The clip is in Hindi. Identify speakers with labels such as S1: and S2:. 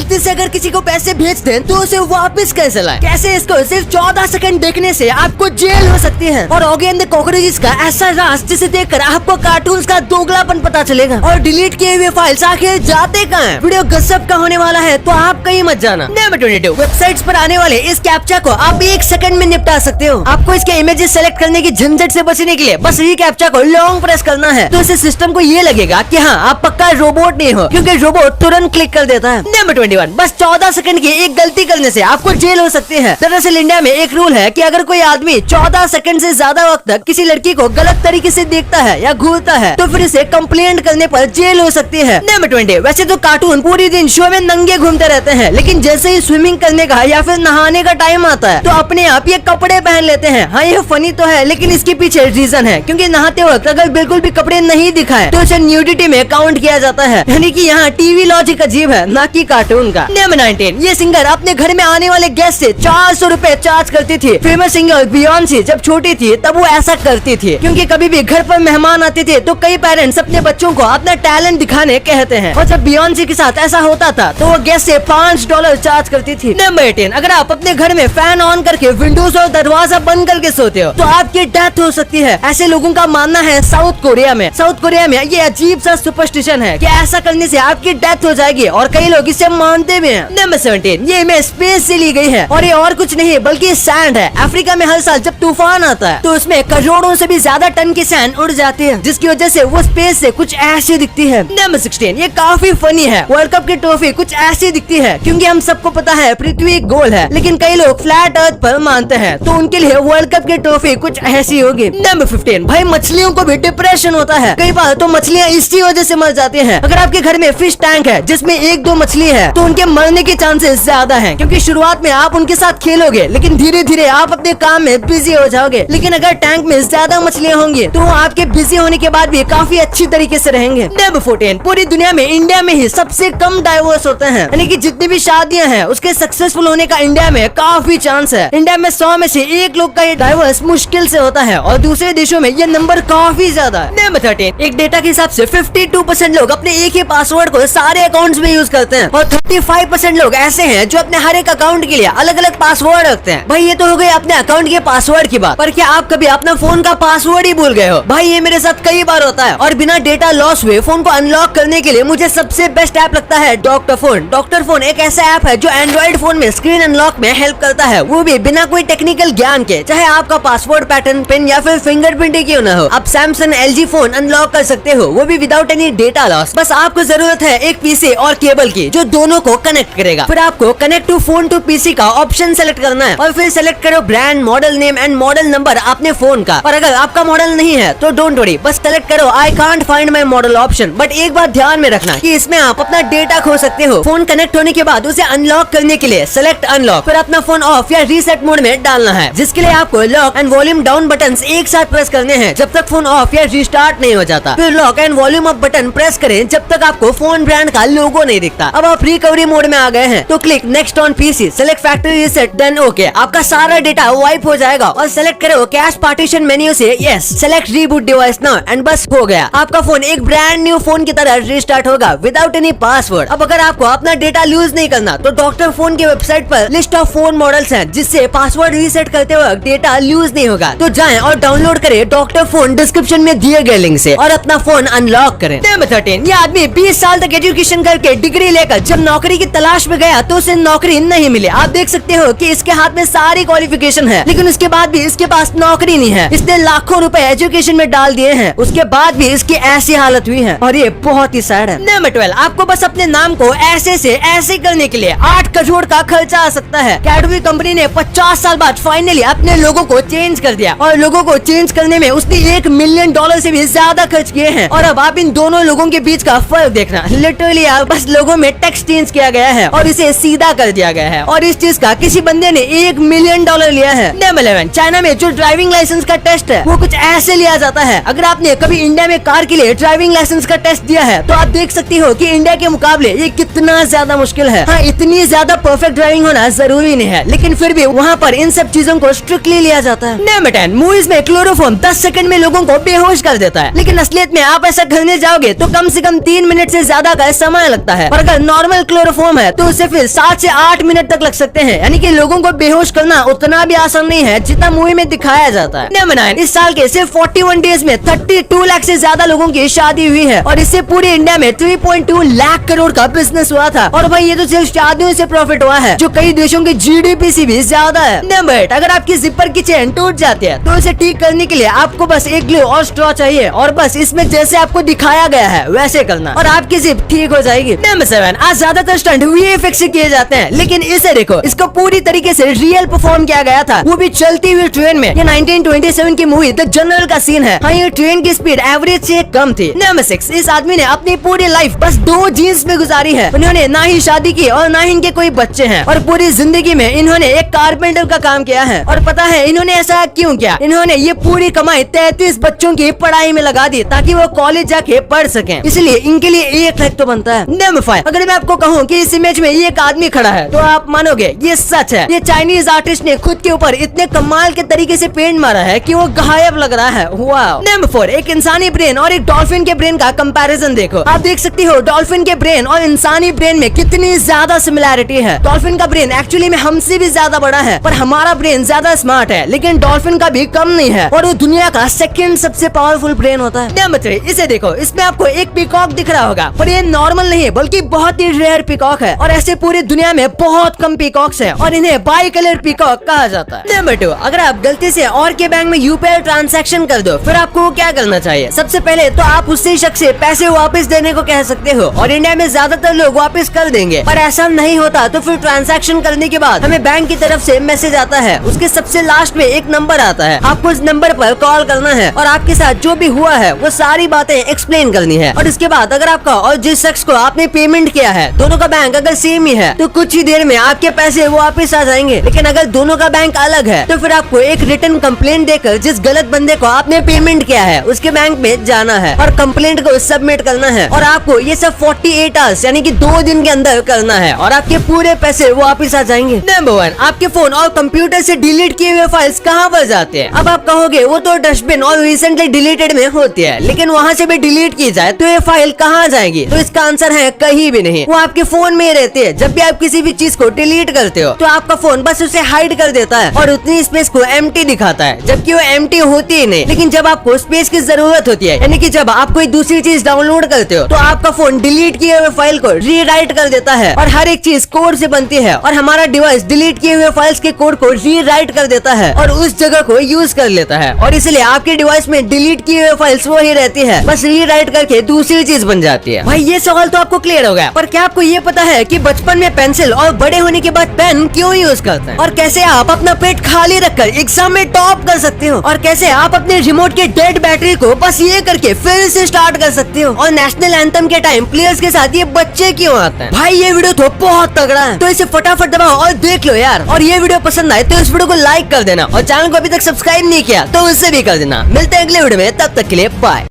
S1: गलती से अगर किसी को पैसे भेज दें तो उसे वापस कैसे लाए, कैसे इसको सिर्फ 14 सेकंड देखने से आपको जेल हो सकती है। और ऑगी एंड द कॉकरोचेस का ऐसा राज जिसे देखकर आपको कार्टून्स का दोगलापन पता चलेगा। और डिलीट किए हुए फाइल्स आखिर जाते कहाँ हैं? वीडियो गजब का होने वाला है तो आप कहीं मत जाना। नंबर 22, वेबसाइट्स पर आने वाले इस कैप्चा को आप 1 सेकंड में निपटा सकते हो। आपको इसके इमेजेस सेलेक्ट करने की झंझट से बचने के लिए बस ये कैप्चा को लॉन्ग प्रेस करना है, तो इसे सिस्टम को ये लगेगा कि हाँ आप पक्का रोबोट नहीं हो, क्योंकि रोबोट तुरंत क्लिक कर देता है। नंबर 21, बस 14 सेकंड की एक गलती करने से आपको जेल हो सकती है। दरअसल इंडिया में एक रूल है कि अगर कोई आदमी 14 सेकंड से ज्यादा वक्त तक किसी लड़की को गलत तरीके से देखता है या घूरता है तो फिर इसे कंप्लेंट करने पर जेल हो सकती है। नंबर 20, वैसे तो कार्टून पूरी दिन शो में नंगे घूमते रहते हैं, लेकिन जैसे ही स्विमिंग करने का या फिर नहाने का टाइम आता है तो अपने आप ये कपड़े पहन लेते हैं। हाँ ये फनी तो है, लेकिन इसके पीछे रीजन है, क्योंकि नहाते वक्त अगर बिल्कुल भी कपड़े नहीं दिखाए तो इसे न्यूडिटी में काउंट किया जाता है। यानी कि यहाँ टीवी लॉजिक अजीब है, ना कि कार्टून का। नंबर 19, ये सिंगर अपने घर में आने वाले गेस्ट से 400 रुपए चार्ज करती थी। फेमस सिंगर बियॉन्सी जब छोटी थी तब वो ऐसा करती थी, क्योंकि कभी भी घर पर मेहमान आते थे तो कई पेरेंट्स अपने बच्चों को अपना टैलेंट दिखाने कहते हैं, और जब बियॉन्सी के साथ ऐसा होता था तो वो गेस्ट से $5 चार्ज करती थी। नंबर 18, अगर आप अपने घर में फैन ऑन करके विंडोज और दरवाजा बंद करके सोते हो तो आपकी डेथ हो सकती है। ऐसे लोगों का मानना है साउथ कोरिया में ये अजीब सा सुपरस्टिशन है कि ऐसा करने से आपकी डेथ हो जाएगी, और कई लोग इसे मानते भी हैं। नंबर 17, ये इमेज स्पेस से ली गई है, और ये और कुछ नहीं बल्कि सैंड है। अफ्रीका में हर साल जब तूफान आता है तो उसमें करोड़ों से भी ज्यादा टन की सैंड उड़ जाती है, जिसकी वजह से वो स्पेस से कुछ ऐसी दिखती है। नंबर 16, ये काफी फनी है। वर्ल्ड कप की ट्रॉफी कुछ ऐसी दिखती है, क्योंकि हम सबको पता है पृथ्वी गोल है, लेकिन कई लोग फ्लैट अर्थ पर मानते हैं, तो उनके लिए वर्ल्ड कप की ट्रॉफी कुछ ऐसी होगी। नंबर 15, भाई मछलियों को भी डिप्रेशन होता है। कई बार तो मछलियाँ इसी वजह से मर जाती हैं। अगर आपके घर में फिश टैंक है जिसमें 1-2 मछली है तो उनके मरने के चांसेस ज्यादा हैं, क्योंकि शुरुआत में आप उनके साथ खेलोगे, लेकिन धीरे धीरे आप अपने काम में बिजी हो जाओगे। लेकिन अगर टैंक में ज्यादा मछलियाँ होंगी तो आपके बिजी होने के बाद भी काफी अच्छी तरीके से रहेंगे। नंबर 14, पूरी दुनिया में इंडिया में ही सबसे कम डाइवोर्स होते हैं, यानी कि जितनी भी शादियां हैं उसके सक्सेसफुल होने का इंडिया में काफी चांस है। इंडिया में 100 में से 1 लोग का ये डाइवोर्स मुश्किल से होता है, और दूसरे देशों में ये नंबर काफी ज्यादा है। नंबर 13, एक डेटा के हिसाब से 52% लोग अपने एक ही पासवर्ड को सारे अकाउंट्स में यूज करते हैं, और 35% लोग ऐसे हैं जो अपने हर एक अकाउंट के लिए अलग अलग पासवर्ड रखते हैं। भाई ये तो हो गई अपने अकाउंट के पासवर्ड की बात, पर क्या आप कभी अपना फोन का पासवर्ड ही भूल गए हो? भाई ये मेरे साथ कई बार होता है, और बिना डेटा लॉस हुए फोन को अनलॉक करने के लिए मुझे सबसे बेस्ट ऐप लगता है डॉक्टर फोन। डॉक्टर फोन एक ऐसा ऐप है जो एंड्रॉइड फोन में स्क्रीन अनलॉक में हेल्प करता है, वो भी बिना कोई टेक्निकल ज्ञान के। चाहे आपका पासवर्ड पैटर्न, पिन या फिर फिंगरप्रिंट क्यों न हो, आप सैमसंग LG फोन अनलॉक कर सकते हो, वो भी विदाउट एनी डेटा लॉस। बस आपको जरूरत है एक पीसी और केबल की जो दोनों को कनेक्ट करेगा। फिर आपको connect to phone to PC का ऑप्शन सेलेक्ट करना है, और फिर सेलेक्ट करो brand, model name and model number अपने फोन का। और अगर आपका मॉडल नहीं है तो डोंट वरी, बस सेलेक्ट करो I can't find my model option. But एक बात ध्यान में रखना कि इसमें आप अपना डेटा खो सकते हो। फोन कनेक्ट होने के बाद उसे अनलॉक करने के लिए सेलेक्ट अनलॉक, फिर अपना फोन ऑफ या रीसेट मोड में डालना है, जिसके लिए आपको lock and volume down button एक साथ प्रेस करने हैं जब तक फोन ऑफ या रिस्टार्ट नहीं हो जाता। फिर lock and volume up button press करें जब तक आपको फोन ब्रांड का लोगो नहीं दिखता। अब आप रिकवरी मोड में आ गए हैं तो click next on PC, select factory reset, then okay. आपका सारा डेटा वाइप हो जाएगा, और सेलेक्ट करो कैश पार्टीशन मेन्यू से yes, select reboot device now, and बस हो गया। आपका फोन एक ब्रांड न्यू फोन की तरह रिस्टार्ट होगा विदाउट एनी पासवर्ड। अब अगर आपको अपना डेटा लूज नहीं करना तो डॉक्टर फोन की वेबसाइट पर लिस्ट ऑफ फोन मॉडल्स हैं जिससे पासवर्ड रीसेट करते वक्त डेटा लूज नहीं होगा। तो जाएं और डाउनलोड करें डॉक्टर फोन डिस्क्रिप्शन में दिए गए लिंक से, और अपना फोन अनलॉक करें। नंबर 13, ये आदमी 20 साल तक एजुकेशन करके डिग्री लेकर जब नौकरी की तलाश में गया तो उसे नौकरी नहीं मिली। आप देख सकते हो कि इसके हाथ में सारी क्वालिफिकेशन है, लेकिन उसके बाद भी इसके पास नौकरी नहीं है। इसने लाखों रुपए एजुकेशन में डाल दिए हैं, उसके बाद भी इसकी ऐसी हालत हुई है, और ये बहुत ही सैड है। नंबर 12, आपको बस अपने नाम को ऐसे से ऐसे करने के लिए 8 करोड़ का खर्चा आ सकता है। कैडबरी कंपनी ने 50 साल बाद फाइनली अपने लोगों को चेंज कर दिया, और लोगों को चेंज करने में उसने $1 मिलियन से भी ज्यादा खर्च किए हैं। और अब आप इन दोनों लोगों के बीच का फर्क देखना, लिटरली बस लोगों में टेक्स्ट चेंज किया गया है और इसे सीधा कर दिया गया है, और इस चीज का किसी बंदे ने $1 मिलियन लिया है। नंबर 11, चाइना में जो ड्राइविंग लाइसेंस का टेस्ट है वो कुछ ऐसे लिया जाता है। अगर आपने कभी इंडिया में कार के लिए ड्राइविंग लाइसेंस का टेस्ट दिया है तो आप देख सकती हो कि इंडिया के मुकाबले ये कितना ज्यादा मुश्किल है। हाँ, इतनी ज्यादा परफेक्ट ड्राइविंग होना जरूरी नहीं है, लेकिन फिर भी वहाँ पर इन सब चीजों को स्ट्रिक्टली लिया जाता है। नंबर 10, मूवीज में क्लोरोफॉर्म 10 सेकंड में लोगों को बेहोश कर देता है, लेकिन असलियत में आप ऐसा करने जाओगे तो कम से कम 3 मिनट से ज्यादा का समय लगता है। और अगर नॉर्मल क्लोरोफॉर्म है तो उसे फिर 7 से 8 मिनट तक लग सकते हैं। यानी कि लोगों को बेहोश करना उतना भी आसान नहीं है जितना मूवी में दिखाया जाता है। नंबर 9, इस साल के सिर्फ 41 डेज में 32 लाख से ज्यादा लोगों की शादी हुई है और इससे पूरे इंडिया में 3.2 लाख करोड़ का बिजनेस हुआ था। और भाई ये तो सिर्फ शादियों से प्रॉफिट हुआ है जो कई देशों के GDP से भी ज्यादा है। नंबर 8, अगर आपकी जिपर की चेन टूट जाती है तो उसे ठीक करने के लिए आपको बस एक ग्लू और स्ट्रॉ चाहिए और बस इसमें जैसे आपको दिखाया गया है वैसे करना और आपकी जिप ठीक हो जाएगी। नंबर 7, आज ज्यादातर स्टंट VFX से किए जाते हैं लेकिन इसे देखो, इसको पूरी तरीके से रियल परफॉर्म किया गया था, वो भी चलती हुई ट्रेन में। ये 1927 की मूवी द जनरल का सीन है। हाँ, ये ट्रेन की स्पीड एवरेज से कम थी। नंबर 6, इस आदमी ने अपनी पूरी लाइफ बस 2 जीन्स में गुजारी है। उन्होंने ना ही शादी की और ना ही इनके कोई बच्चे हैं और पूरी जिंदगी में इन्होंने एक कारपेंटर का काम किया है। और पता है इन्होंने ऐसा क्यों किया? इन्होंने ये पूरी कमाई 33 बच्चों की पढ़ाई में लगा दी ताकि वो कॉलेज जाके पढ़ सकें। इसलिए इनके लिए 1 लाख तो बनता है। नंबर 5, अगर मैं आपको कहूँ कि इस इमेज में ये एक आदमी खड़ा है तो आप मानोगे ये सच है। ये चाइनीज आर्टिस्ट ने खुद के ऊपर इतने कमाल के तरीके से पेंट मारा है कि वो गायब लग रहा है। वाओ। नंबर 4, एक इंसानी ब्रेन और एक डॉल्फिन के ब्रेन का कंपैरिजन देखो। आप देख सकती हो डॉल्फिन के ब्रेन और इंसानी ब्रेन में कितनी ज्यादा सिमिलैरिटी है। डॉल्फिन का ब्रेन एक्चुअली में हमसे भी ज्यादा बड़ा है पर हमारा ब्रेन ज्यादा स्मार्ट है, लेकिन डॉल्फिन का भी कम नहीं है और वो दुनिया का सेकंड सबसे पावरफुल ब्रेन होता है। नंबर 3, इसे देखो, इसमें आपको एक पीकॉक दिख रहा होगा पर ये नॉर्मल नहीं है बल्कि बहुत ही रेयर पीकॉक है और ऐसे पूरी दुनिया में बहुत कम पीकॉक्स है और इन्हें बाई कलर पीकॉक कहा जाता है। नंबर 2, अगर आप गलती से और के बैंक में UPI ट्रांजैक्शन कर दो फिर आपको क्या करना चाहिए? सबसे पहले तो आप उससे शख्स से पैसे वापस देने को कह सकते हो और इंडिया में ज्यादातर लोग वापस कर देंगे, पर ऐसा नहीं होता तो फिर ट्रांजैक्शन करने के बाद हमें बैंक की तरफ से मैसेज आता है, उसके सबसे लास्ट में एक नंबर आता है, आपको उस नंबर पर कॉल करना है और आपके साथ जो भी हुआ है वो सारी बातें एक्सप्लेन करनी है। और इसके बाद अगर आपका और जिस शख्स को आपने पेमेंट किया है दोनों का बैंक अगर सेम ही है तो कुछ ही देर में आपके पैसे वापस आ जाएंगे। लेकिन अगर दोनों का बैंक अलग है तो फिर आपको एक रिटर्न कंप्लेंट देकर जिस गलत बंदे को आपने पेमेंट किया है उसके बैंक में जाना है और कंप्लेंट को सबमिट करना है और आपको ये सब 48 आवर्स यानी कि 2 दिन के अंदर करना है और आपके पूरे पैसे वापस आ जाएंगे। नंबर 1, आपके फोन और कंप्यूटर से डिलीट किए हुए फाइल्स कहाँ पर जाते हैं? अब आप कहोगे वो तो डस्टबिन और रिसेंटली डिलीटेड में होती है, लेकिन वहाँ से भी डिलीट की जाए तो ये फाइल कहाँ जाएगी? तो इसका आंसर है कहीं भी नहीं, वो आपके फोन में रहती है। जब भी आप किसी भी चीज को डिलीट करते हो तो आपका फोन बस उसे हाइड कर देता है और उतनी स्पेस को एम्प्टी दिखाता है, जबकि वो एम्प्टी होती ही नहीं। लेकिन जब आपको स्पेस की जरूरत होती है यानी कि जब आप कोई दूसरी चीज डाउनलोड करते हो तो आपका फोन डिलीट किए हुए फाइल को रीराइट कर देता है और हर एक चीज कोड से बनती है और हमारा डिवाइस डिलीट किए हुए फाइल्स के कोड को रीराइट कर देता है और उस जगह को यूज कर लेता है और इसलिए आपके डिवाइस में डिलीट किए हुए फाइल्स वो ही रहती है, बस रीराइट करके दूसरी चीज बन जाती है। भाई ये सवाल तो आपको क्लियर हो गया, पर क्या आपको ये पता है कि बचपन में पेंसिल और बड़े होने के बाद पेन क्यों यूज करते हैं और कैसे आप अपना पेट खाली रखकर एग्जाम में टॉप कर सकते हो और कैसे आप अपने रिमोट के डेड बैटरी को बस ये करके फिर से स्टार्ट कर सकते हो और नेशनल एंथम के टाइम प्लेयर्स के साथ ये बच्चे क्यों आते हैं। भाई ये वीडियो तो बहुत तगड़ा है तो इसे फटाफट दबाओ और देख लो यार। और ये वीडियो पसंद आए तो इस वीडियो को लाइक कर देना और चैनल को अभी तक सब्सक्राइब नहीं किया तो उसे भी कर देना। मिलते हैं अगले वीडियो में, तब तक के लिए बाय।